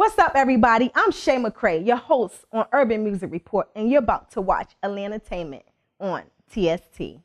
What's up, everybody? I'm Shay McCray, your host on Urban Music Report, and you're about to watch Atlantainment on TST.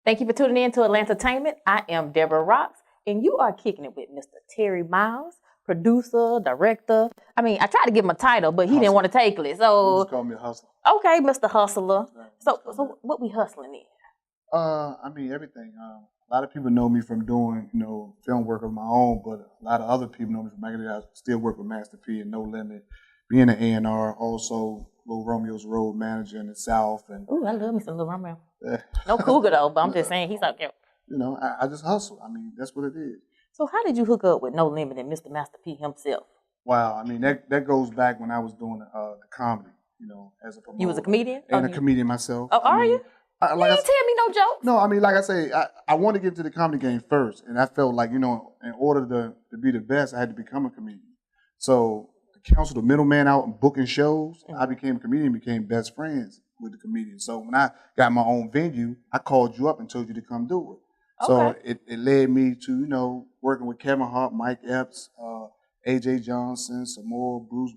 Thank you for tuning in to Atlantainment. I am Deborah Rocks, and you are kicking it with Mr. Terry Miles, producer, director. I mean, I tried to give him a title, but he didn't want to take it. So just call me a hustler. Okay, Mr. Hustler. So what we hustling in? I mean everything. A lot of people know me from doing, film work of my own, but a lot of other people know me from back then. I still work with Master P and No Limit, being an A&R, also Lil Romeo's road manager in the South. And ooh, I love me some Lil Romeo. No cougar though, but I'm just saying he's out there. I just hustle. I mean, that's what it is. So how did you hook up with No Limit and Mr. Master P himself? Wow, I mean that goes back when I was doing the comedy, as a promoter. You was a comedian? And a comedian myself. Oh, are you? You ain't tell me no jokes. No, I mean, like I say, I wanted to get into the comedy game first, and I felt like, in order to be the best, I had to become a comedian. So to cancel the middleman out and booking shows, I became a comedian, became best friends with the comedian. So when I got my own venue, I called you up and told you to come do it. So it led me to, working with Kevin Hart, Mike Epps, AJ Johnson, some more, Bruce.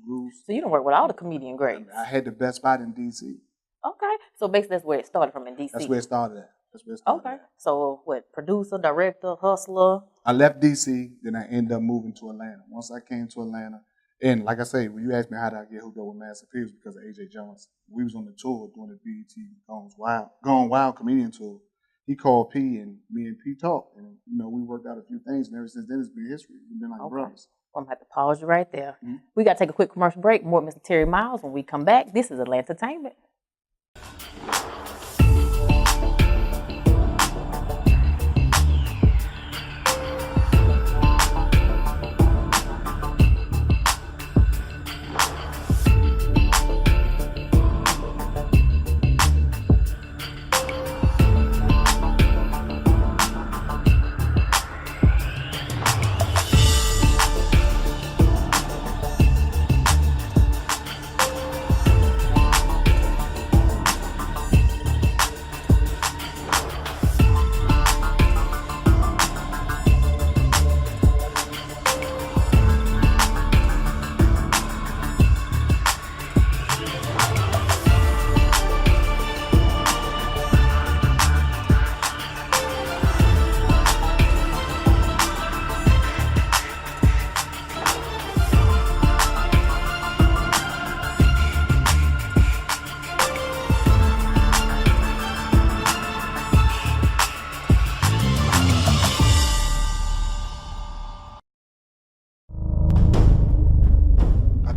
So you don't work with all the comedian greats. I had the best spot in D.C. Okay. So basically that's where it started from in D.C. That's where it started at. Okay. So what, producer, director, hustler? I left D.C., then I ended up moving to Atlanta. Once I came to Atlanta, and like I say, when you asked me how did I get hooked up with Master P, it was because of AJ Johnson. We was on the tour doing the BET Gone Wild comedian tour. He called P and me and P talked, and we worked out a few things, and ever since then it's been history. We've been like brothers. I'm gonna have to pause you right there. We gotta take a quick commercial break. More with Mr. Terry Miles. When we come back, this is Atlantainment.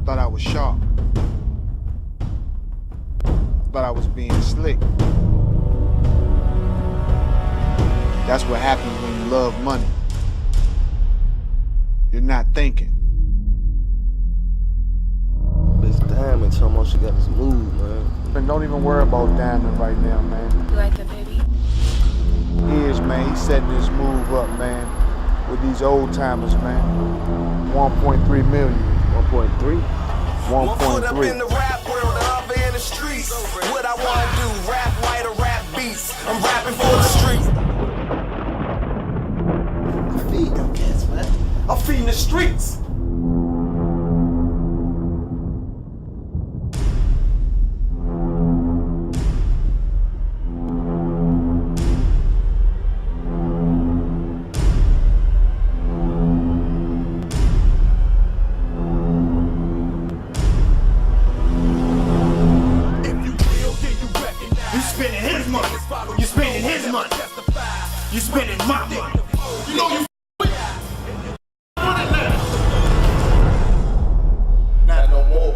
Thought I was sharp. Thought I was being slick. That's what happens when you love money. You're not thinking. This Diamond told me she got this move, man. And don't even worry about Diamond right now, man. You like that, baby? He is, man. He's setting this move up, man, with these old timers, man. 1.3 million. 1.3? 1.3. Up in the rap world, the other in the streets. What I wanna do, rap white or rap beats. I'm rapping for the streets. I feed them cats, man. I'm feeding the streets. You spending my money. You know you not no more.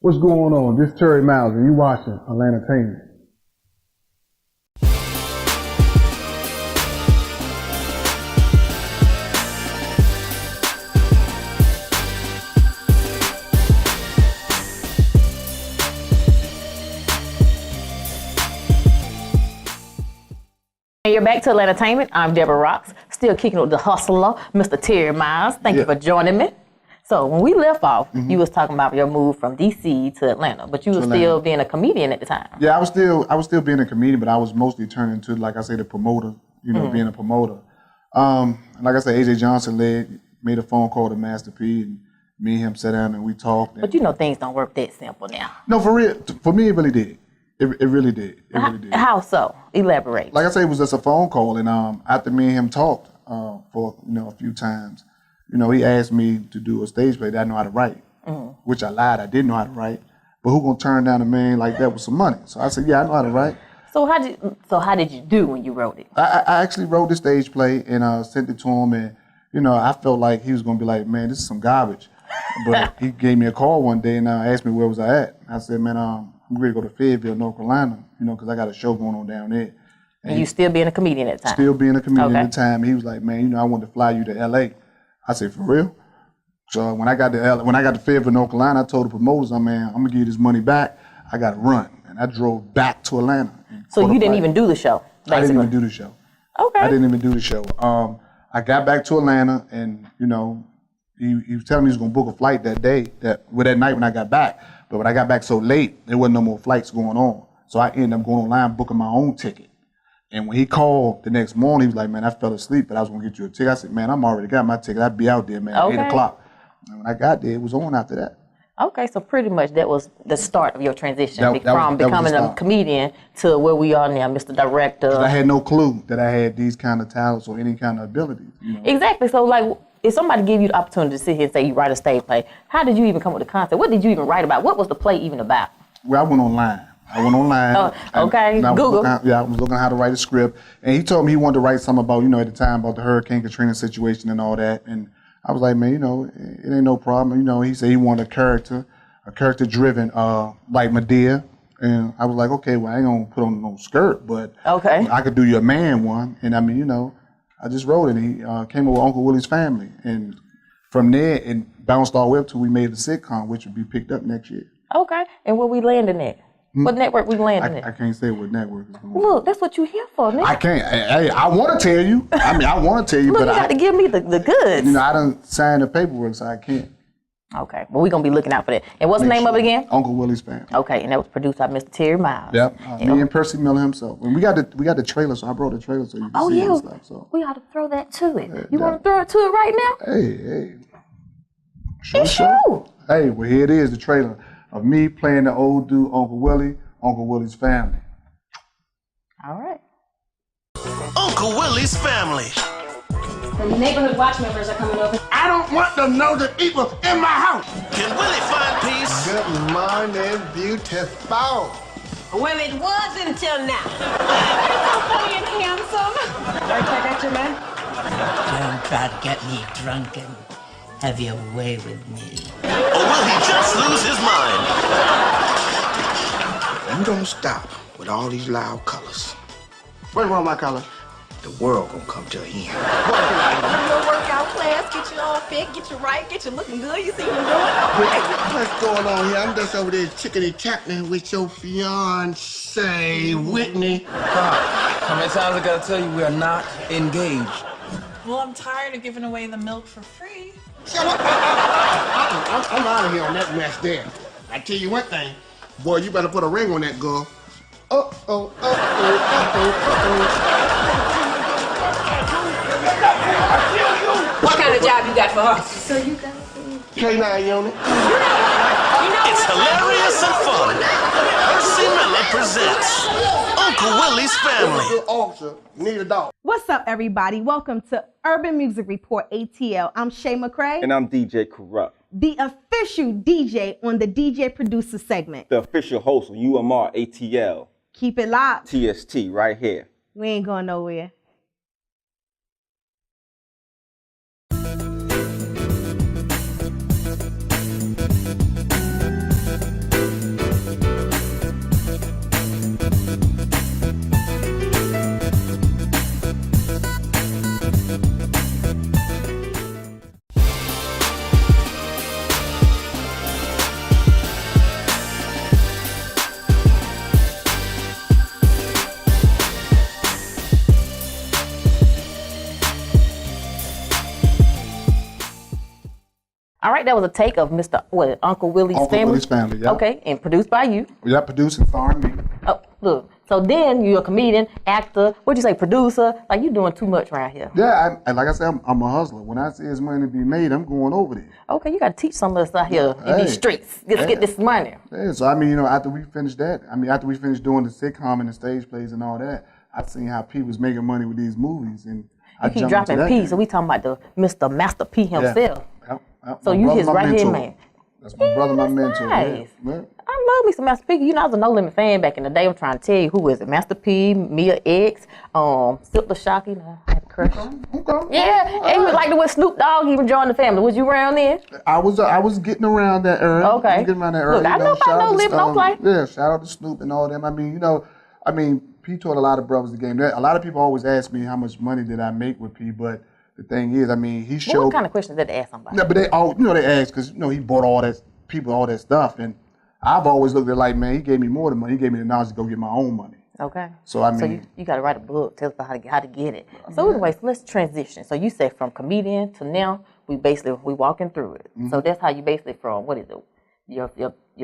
What's going on? This is Terry Miles, and you watching Atlanta Entertainment. And you're back to Atlanta Entertainment. I'm Deborah Rocks, still kicking with the hustler, Mr. Terry Miles. Thank you for joining me. So when we left off, you was talking about your move from DC to Atlanta, but you were still being a comedian at the time. Yeah, I was still being a comedian, but I was mostly turning into, like I say, the promoter. You know, being a promoter. Like I said, AJ Johnson made a phone call to Master P, and me and him sat down and we talked. But you know things don't work that simple now. No, for real. For me, it really did. It really did. It really did. How so? Elaborate. Like I say, it was just a phone call, and after me and him talked for a few times, he asked me to do a stage play that I know how to write, which I lied. I didn't know how to write, but who gonna turn down a man like that with some money? So I said, yeah, I know how to write. So how did you do when you wrote it? I actually wrote the stage play and sent it to him, and I felt like he was gonna be like, man, this is some garbage. But he gave me a call one day and asked me where was I at. I said, man, I'm ready to go to Fayetteville, North Carolina, because I got a show going on down there. And you still being a comedian at the time? Still being a comedian at the time. He was like, man, I want to fly you to L.A. I said, for real? So when I got to Fayetteville, North Carolina, I told the promoters, man, I'm gonna give you this money back. I got to run, and I drove back to Atlanta. So you didn't even do the show, basically? I didn't even do the show. Okay. I didn't even do the show. I got back to Atlanta, and he was telling me he was gonna book a flight that night when I got back. But when I got back so late, there wasn't no more flights going on. So I ended up going online booking my own ticket. And when he called the next morning, he was like, man, I fell asleep, but I was gonna get you a ticket. I said, man, I'm already got my ticket. I'd be out there, man, at 8 o'clock. And when I got there, it was on after that. Okay, so pretty much that was the start of your transition from that becoming a comedian to where we are now, Mr. Director. I had no clue that I had these kind of talents or any kind of abilities. Exactly. So like, if somebody gave you the opportunity to sit here and say you write a stage play, how did you even come up with the concept? What did you even write about? What was the play even about? Well, I went online. Okay, Google. I was looking at how to write a script. And he told me he wanted to write something about, at the time, about the Hurricane Katrina situation and all that. And I was like, man, it ain't no problem. He said he wanted a character driven, like Medea. And I was like, okay, well, I ain't gonna put on no skirt, but I could do your man one. And I mean, I just wrote it, and he came up with Uncle Willie's Family. And from there, it bounced all the way up to we made the sitcom, which would be picked up next year. Okay, and where we landing at? What network we landing at? I can't say what network it's going to be. Look, that's what you're here for, nigga. I can't. I want to tell you. I want to tell you, Look, but you got to give me the goods. I done signed the paperwork, so I can't. Okay, well, we're going to be looking out for that. And what's the name of it again? Uncle Willie's Family. Okay, and that was produced by Mr. Terry Miles. Yep, me and Percy Miller himself. And we got the trailer, so I brought the trailer so you can see it and stuff. So. We ought to throw that to it. You want to throw it to it right now? Hey. Sure. Hey, well, here it is, the trailer of me playing the old dude, Uncle Willie, Uncle Willie's Family. All right. Uncle Willie's Family. The neighborhood watch members are coming over. I don't want to know the people in my house. Can Willie find peace? Good morning, beautiful. Well, it was until now. So funny and handsome. Right, check out your man. Don't try to get me drunk and have your way with me. Or will he just lose his mind? You don't stop with all these loud colors. What's wrong with my color? The world gonna come to an end. Your workout class, get you all fit, get you right, get you looking good. You see what I'm doing? Okay. What's going on here? I'm just over there chickadee-chapping with your fiance, Whitney. How many times I gotta tell you we are not engaged? Well, I'm tired of giving away the milk for free. Shut up. I'm out of here on that mess there. I tell you one thing, boy, you better put a ring on that girl. Uh-oh. What kind of job you got for her? So you got K9 unit. It's hilarious and fun. Percy Miller presents Uncle Willie's Family. Officer, need a dog. What's up, everybody? Welcome to Urban Music Report ATL. I'm Shay McCrae. And I'm DJ Corrupt. The official DJ on the DJ Producer segment. The official host of UMR ATL. Keep it locked. TST right here. We ain't going nowhere. All right, that was a take of Mr. Uncle Willie's Uncle Family. Willie's Family, yeah. Okay, and produced by you. Yeah, producing, starring me. Oh, look. So then you're a comedian, actor, what'd you say, producer? Like, you doing too much right here. Yeah, like I said, I'm a hustler. When I see there's money to be made, I'm going over there. Okay, you got to teach some of us out here in these streets. Let's get this money. Yeah, so I mean, you know, after we finished doing the sitcom and the stage plays and all that, I seen how P was making money with these movies, and I keep dropping P, so we talking about the Mr. Master P himself. Yep. So you his right hand man. That's my brother, my mentor. Nice. Yeah. I love me some Master P. You know, I was a No Limit fan back in the day. I'm trying to tell you who is it? Master P, Mia X, Silk the Shock. You know, I had a crush. Okay. Yeah, and you like the way Snoop Dogg even joined the family. Was you around then? I was getting around that era. Okay. Getting around that era. Look, I know about No Limit, no play. Yeah, shout out to Snoop and all them. I mean, you know, P taught a lot of brothers the game. A lot of people always ask me how much money did I make with P, but the thing is, I mean, he showed. What kind of questions did they ask somebody? No, but they ask because he bought all that stuff, and I've always looked at it like, man, he gave me more than money. He gave me the knowledge to go get my own money. Okay. So I mean, so you got to write a book, tell us about how to get it. So anyway, so let's transition. So you say from comedian to now, we walking through it. Mm-hmm. So that's how you basically from what is it? Your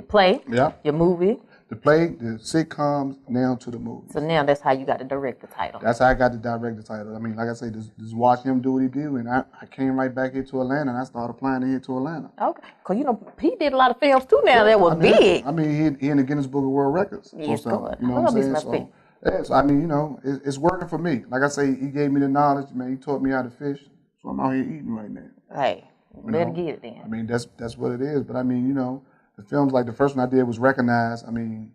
play, your movie. The play, the sitcoms, now to the movies. So now that's how you got the director title. That's how I got the director title. I mean, like I say, just watch him do what he do, and I came right back here to Atlanta, and I started applying here to Atlanta. Okay, because you know, he did a lot of films too now that was big. I mean, he in the Guinness Book of World Records. Yes, good. You know what I'm saying? So I mean, you know, it's working for me. Like I say, he gave me the knowledge, man. He taught me how to fish, so I'm out here eating right now. Hey, better get it then. I mean, that's what it is. But I mean, you know, the films like the first one I did was Recognized. I mean,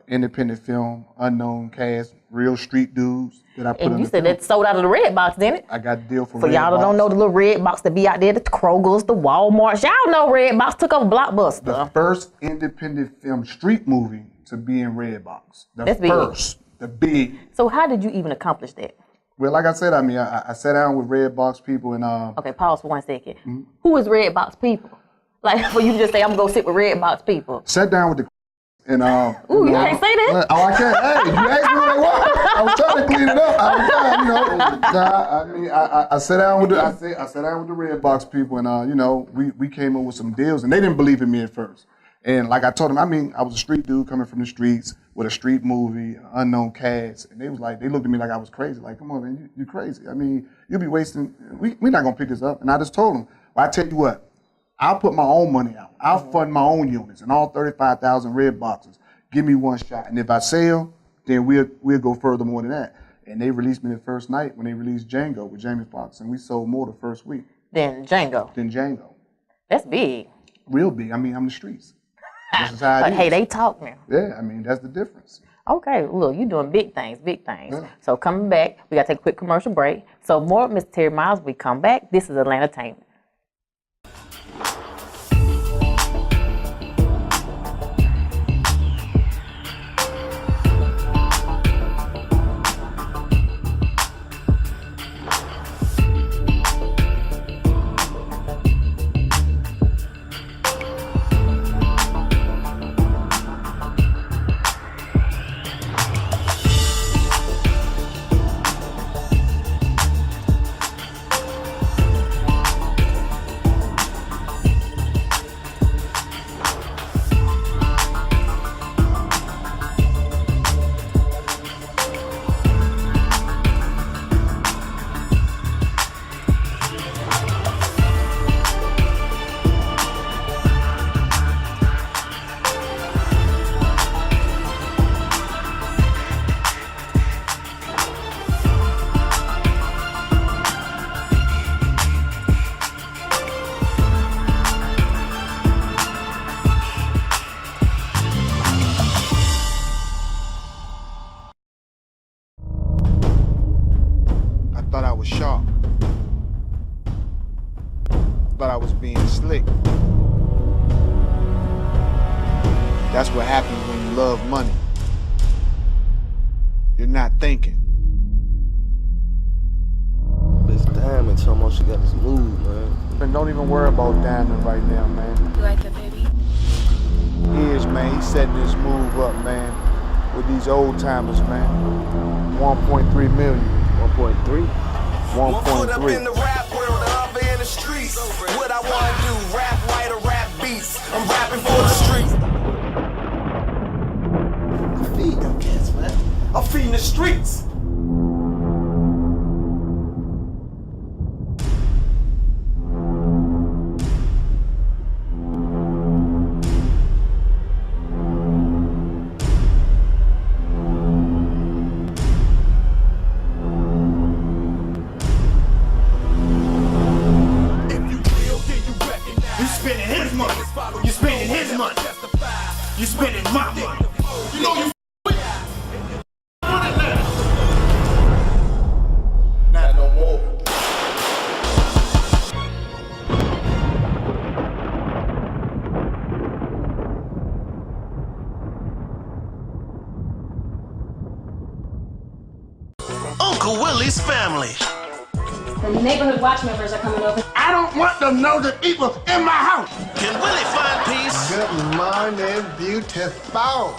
independent film, unknown cast, real street dudes that I put in. And you said that sold out of the Red Box, didn't it? I got a deal for y'all that don't know the little Red Box that be out there, the Krogers, the Walmarts. Y'all know Red Box took over Blockbuster. The first independent film street movie to be in Red Box. That's the big. So how did you even accomplish that? Well, like I said, I mean, I sat down with Red Box people and Okay, pause for 1 second. Mm-hmm. Who is Red Box people? Like for you to just say, I'm gonna go sit with Red Box people. Sat down with the and ooh, you can't say that? Oh, I can't. Hey, you asked me what they want. I was trying to clean it up. I mean, I sat down with the Red Box people, and you know, we came up with some deals, and they didn't believe in me at first. And like I told them, I mean, I was a street dude coming from the streets with a street movie, unknown cast, and they looked at me like I was crazy. Like, come on, man, you crazy. I mean, you'll be wasting. We're not gonna pick this up. And I just told them, well, I tell you what. I'll put my own money out. I'll fund my own units and all 35,000 Red Boxes. Give me one shot. And if I sell, then we'll go further more than that. And they released me the first night when they released Django with Jamie Foxx. And we sold more the first week. Than Django. That's big. Real big. I mean, I'm the streets. This is how it is. Hey, they talk now. Yeah, I mean, that's the difference. Okay, look, you're doing big things. Yeah. So coming back, we got to take a quick commercial break. So more Mr. Terry Miles, we come back. This is Atlanta Tainment. Thought I was sharp. Thought I was being slick. That's what happens when you love money. You're not thinking. This Diamond told me she got this move, man. And don't even worry about Diamond right now, man. You like that, baby? Years, man, he's setting this move up, man, with these old timers, man. 1.3 million. 1.3? 1.3. Up in the rap world, up in the streets. What I wanna do, streets. You spending his money. You spending his money. You spending my money. You know you not no more. Uncle Willie's family. The neighborhood watch members are coming over. I don't want them nosy people in my house. Can Willie find peace? Good morning, beautiful.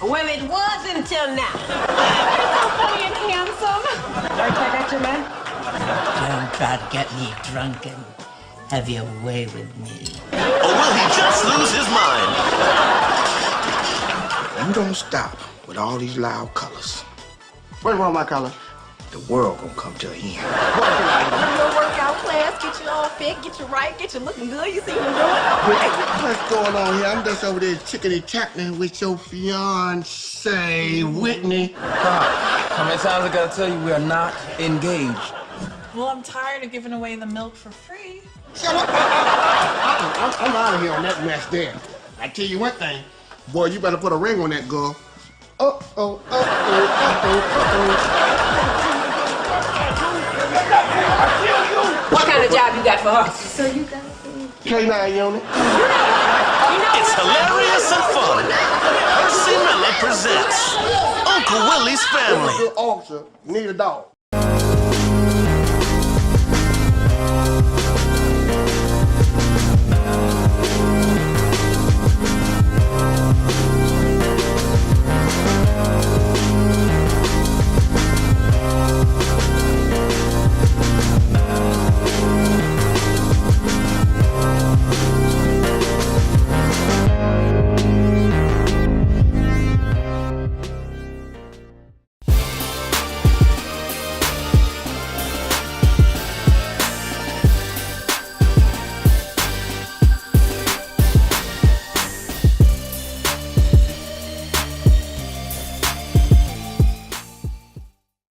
Well, it was until now. Funny and handsome. Right back at you, man. Don't try to get me drunk and have your way with me. Or will he just lose his mind? You don't stop with all these loud colors. What's wrong with my color? The world gonna come to an end. Your workout class, get you all fit, get you right, get you looking good. You see what I'm doing? Hey, what's going on here? I'm just over there chickeny-chattering with your fiance, Whitney. How many times I gotta tell you we are not engaged? Well, I'm tired of giving away the milk for free. I'm out of here on that mess there. I tell you one thing, boy, you better put a ring on that girl. What kind of job you got for her? So you got K9 unit. It's hilarious and fun. Percy Miller presents Uncle Willie's family. Good officer, need a dog.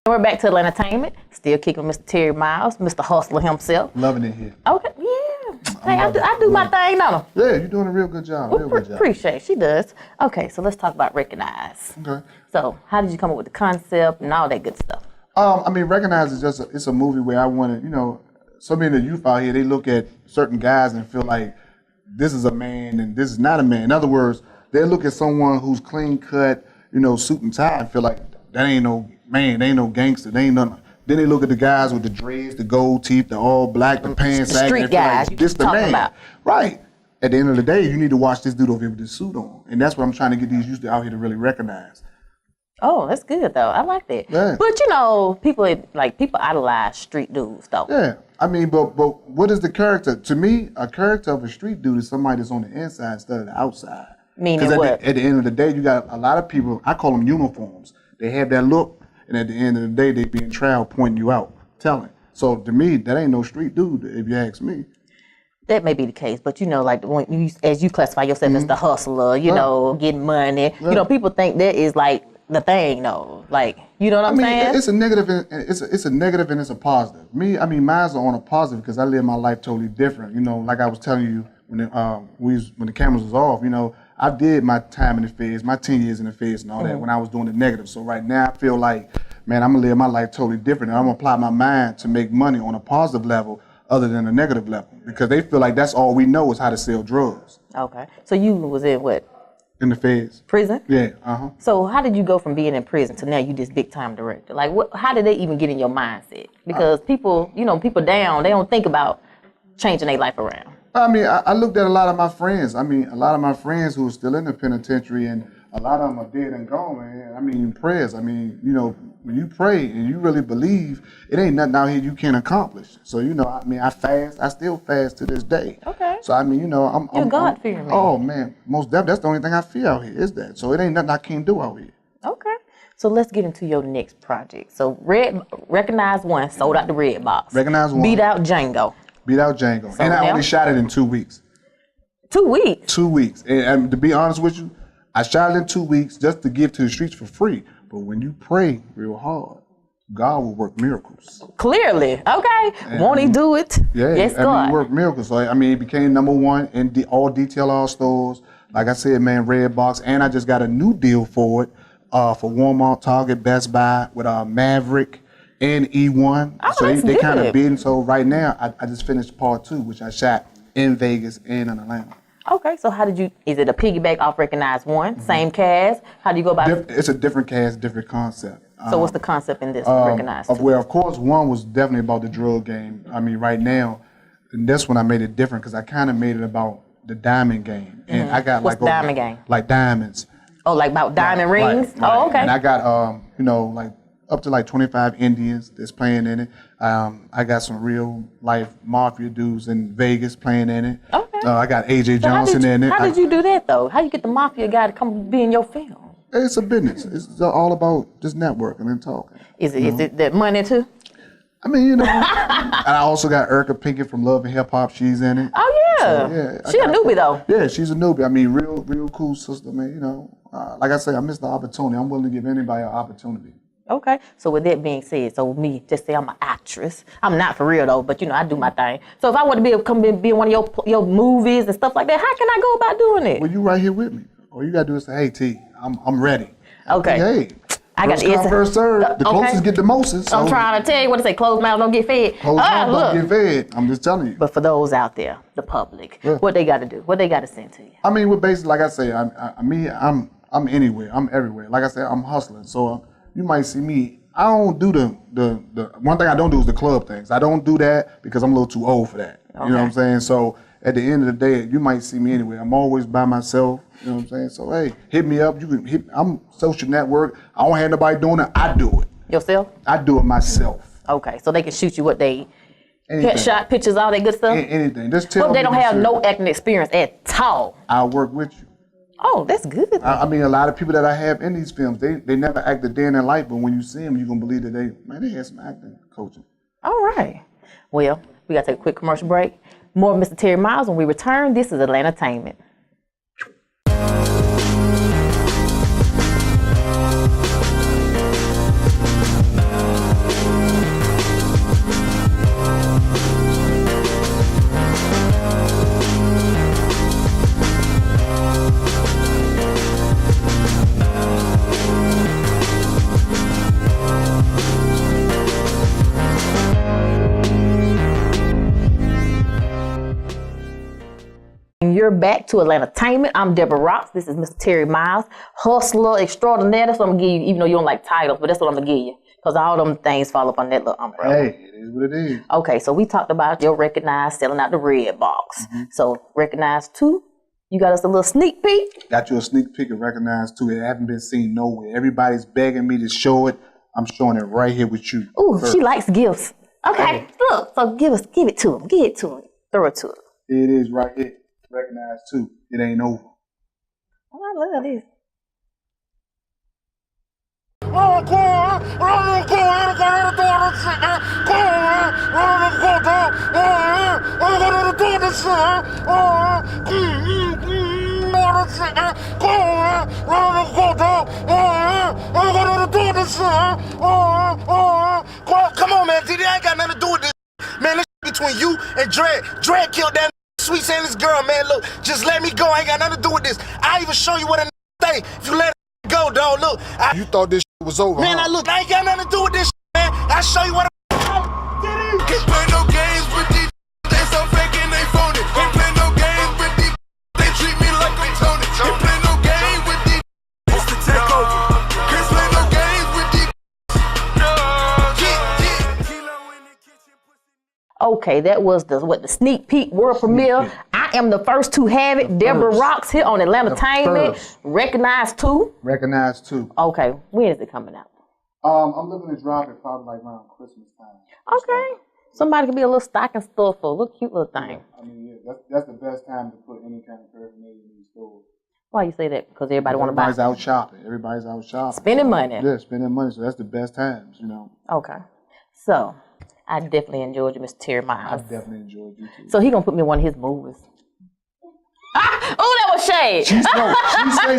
We're back to entertainment. Still kicking with Mr. Terry Miles, Mr. Hustler himself. Loving it here. Okay, yeah. Hey, I do my thing, don't I? Yeah, you're doing a real good job. Real good job. Appreciate it. She does. Okay, so let's talk about Recognize. Okay. So, how did you come up with the concept and all that good stuff? I mean, Recognize is just it's a movie where I wanted, so many of the youth out here, they look at certain guys and feel like this is a man and this is not a man. In other words, they look at someone who's clean cut, suit and tie and feel like that ain't no man, they ain't no gangster, they ain't nothing. Then they look at the guys with the dreads, the gold teeth, the all black, the pants sagging. Street guys, like, this the man. About. Right. At the end of the day, you need to watch this dude over here with this suit on. And that's what I'm trying to get these youth out here to really recognize. Oh, that's good though. I like that. Yeah. But people idolize street dudes though. Yeah. I mean, but what is the character? To me, a character of a street dude is somebody that's on the inside instead of the outside. Meaning what? At the end of the day, you got a lot of people, I call them uniforms. They have that look, and at the end of the day, they be in trial pointing you out, telling. So to me, that ain't no street dude, if you ask me. That may be the case, but when you, as you classify yourself as the hustler, getting money, people think that is like the thing, though. Like, you know what I'm saying? It's a negative, it's a negative and it's a positive. Mine's are on a positive because I live my life totally different. Like I was telling you when the cameras was off, I did my time in the feds, my 10 years in the feds and all that when I was doing the negative. So right now I feel like, man, I'm gonna live my life totally different and I'm gonna apply my mind to make money on a positive level other than a negative level because they feel like that's all we know is how to sell drugs. Okay. So you was in what? In the feds. Prison? Yeah, So how did you go from being in prison to now you this big time director? Like how did they even get in your mindset? Because people down, they don't think about changing their life around. I looked at a lot of my friends. A lot of my friends who are still in the penitentiary, and a lot of them are dead and gone, man. Prayers. When you pray and you really believe, it ain't nothing out here you can't accomplish. So, I fast. I still fast to this day. Okay. So, I'm You're God-fearing man. Oh, man. Most definitely. That's the only thing I feel out here is that. So, it ain't nothing I can't do out here. Okay. So let's get into your next project. So Recognize One sold out the Red Box. Recognize One. Beat Out Django. Beat Out Django. So and I now? only shot it in 2 weeks. 2 weeks? 2 weeks. And to be honest with you, I shot it in 2 weeks just to give to the streets for free. But when you pray real hard, God will work miracles. Clearly. Okay. Won't he do it? Yeah. Yes, I mean, God. he worked miracles. So, I mean, it became #1 in all detail all stores. Like I said, man, Red Box. And I just got a new deal for it for Walmart, Target, Best Buy with Maverick and E1. Oh, So that's they kind good. of bidding. So right now, I just finished part 2, which I shot in Vegas and in Atlanta. Okay, so how did you, is it a piggyback off Recognize One? Same cast? How do you go about it? It's a different cast, different concept. So what's the concept in this Recognize Two? Well, of course, one was definitely about the drug game. I mean, right now, and this one I made it different because I kind of made it about the diamond game. And I got What's diamond game? Like diamonds. Oh, like about diamond rings? Right. Oh, okay. And I got, like up to like 25 Indians that's playing in it. I got some real life mafia dudes in Vegas playing in it. Okay. I got AJ Johnson in it. How did you do that though? How you get the mafia guy to come be in your film? It's a business. It's all about just networking and talking. Is it that money too? I mean, and I also got Erica Pinkett from Love and Hip Hop. She's in it. Oh yeah. So, She a newbie though. Yeah, she's a newbie. I mean, real cool sister, man. Like I say, I missed the opportunity. I'm willing to give anybody an opportunity. Okay. So with that being said, so me, just say I'm an actress. I'm not for real though, but I do my thing. So if I want to come be in one of your movies and stuff like that, how can I go about doing it? Well, you right here with me. All you gotta do is say, "Hey T, I'm ready." Okay. Hey, I got first come, first serve. The closest get the mostest. So I'm trying to tell you what to say. Closed mouth don't get fed. Closed mouth don't get fed. I'm just telling you. But for those out there, the public, what they got to do? What they got to send to you? I mean, we're basically, like I say, I'm anywhere. I'm everywhere. Like I said, I'm hustling. So you might see me. I don't do the one thing I don't do is the club things. I don't do that because I'm a little too old for that. Okay. You know what I'm saying? So at the end of the day, you might see me anywhere. I'm always by myself. You know what I'm saying? So hey, hit me up. You can I'm social network. I don't have nobody doing it. I do it. Yourself? I do it myself. Okay, so they can shoot you what they headshot pictures, all that good stuff. Anything. Just tell. But they don't have no acting experience at all. I'll work with you. Oh, that's good. I mean, a lot of people that I have in these films, they never act a day in their life, but when you see them, you're gonna believe that they had some acting coaching. All right. Well, we gotta take a quick commercial break. More of Mr. Terry Miles when we return. This is Atlantainment. You're back to Atlantainment. I'm Deborah Rocks. This is Mr. Terry Miles, hustler extraordinaire. That's what I'm gonna give you, even though you don't like titles, but that's what I'm gonna give you. Because all them things fall up on that little umbrella. Hey, it is what it is. Okay, so we talked about your Recognize selling out the Red Box. So Recognize 2, you got us a little sneak peek? Got you a sneak peek of Recognize 2. It haven't been seen nowhere. Everybody's begging me to show it. I'm showing it right here with you. Ooh, first. she likes gifts. Okay, look, so give it to him. Give it to him. Throw it to him. It is right here. Recognize 2. It ain't over. Oh, I love this. Come on, man, Diddy, I ain't got nothing to do with this. Man, this between you and Dredd. Dredd killed that sweet saying this girl, man. Look, just let me go. I ain't got nothing to do with this. I even show you what a thing. If you let it go, dog, look. You thought this was over, man, huh? I ain't got nothing to do with this, man. I show you what Can't play no games with these. They so fake and they phony. Can't play no games with these. They treat me like I'm Tony. Can't play no game with these. It's the takeover. Can't play no games with these. Okay, that was the sneak peek world premiere. I am the first to have it. Deborah Rocks here on Atlantainment. Recognize 2. Recognize 2. Okay, when is it coming out? I'm looking to drop it probably like around Christmas time. Okay. Somebody could be a little stocking stuffer, a little cute little thing. I mean, yeah, that's the best time to put any kind of paraphernalia in these stores. Why you say that? Because everybody want to buy. Everybody's out shopping. Everybody's out shopping. Spending money. Yeah, spending money. So that's the best times, you know. Okay. So, I definitely enjoyed you, Mr. Terry Miles. I definitely enjoyed you too. So he gonna put me in one of his movies. Oh, that was shade. She says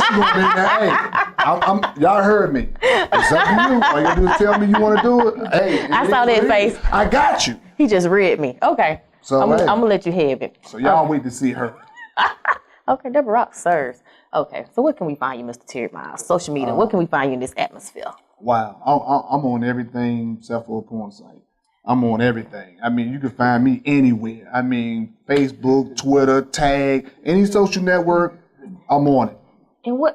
she gonna be there. Hey, y'all heard me. It's up to you. All you gotta do is tell me you want to do it. Hey, I saw that face. I got you. He just read me. Okay. So I'm gonna let you have it. So y'all wait to see her. Okay, Deborah Rock serves. Okay, so what can we find you, Mr. Terry Miles? Social media. What can we find you in this atmosphere? Wow, I'm on everything except for a porn site. I'm on everything. I mean, you can find me anywhere. I mean, Facebook, Twitter, Tag, any social network, I'm on it. And what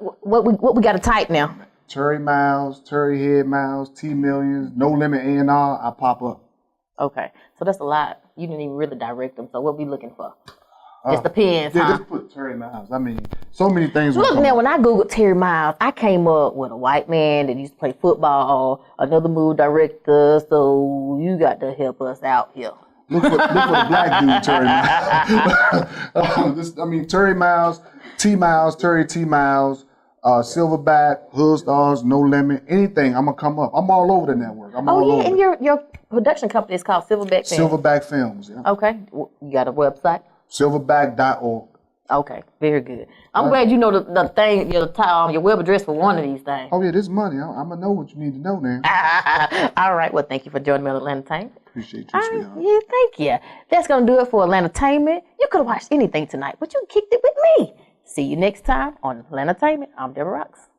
we got to type now? Terry Miles, Terry Head Miles, T Millions, No Limit A&R, I pop up. Okay, so that's a lot. You didn't even really direct them. So what we looking for? Just depends, yeah, huh? just put Terry Miles. I mean, so many things. Look, now, when I Googled Terry Miles, I came up with a white man that used to play football, another movie director, so you got to help us out here. Look for the black dude, Terry Miles. Terry Miles, T Miles, Terry T Miles, Silverback, Hood Stars, No Limit, anything, I'm going to come up. I'm all over the network. I'm all over. And your production company is called Silverback Films. Silverback Films, yeah. Okay. You got a website? Silverback.org. Okay, very good. I'm glad you know the thing, your web address for one of these things. Oh, yeah, this is money. I'm going to know what you need to know now. All right, well, thank you for joining me on Atlanta Tainment. Appreciate you, sweetheart. Yeah, thank you. That's going to do it for Atlanta Tainment. You could have watched anything tonight, but you kicked it with me. See you next time on Atlanta Tainment. I'm Deborah Rocks.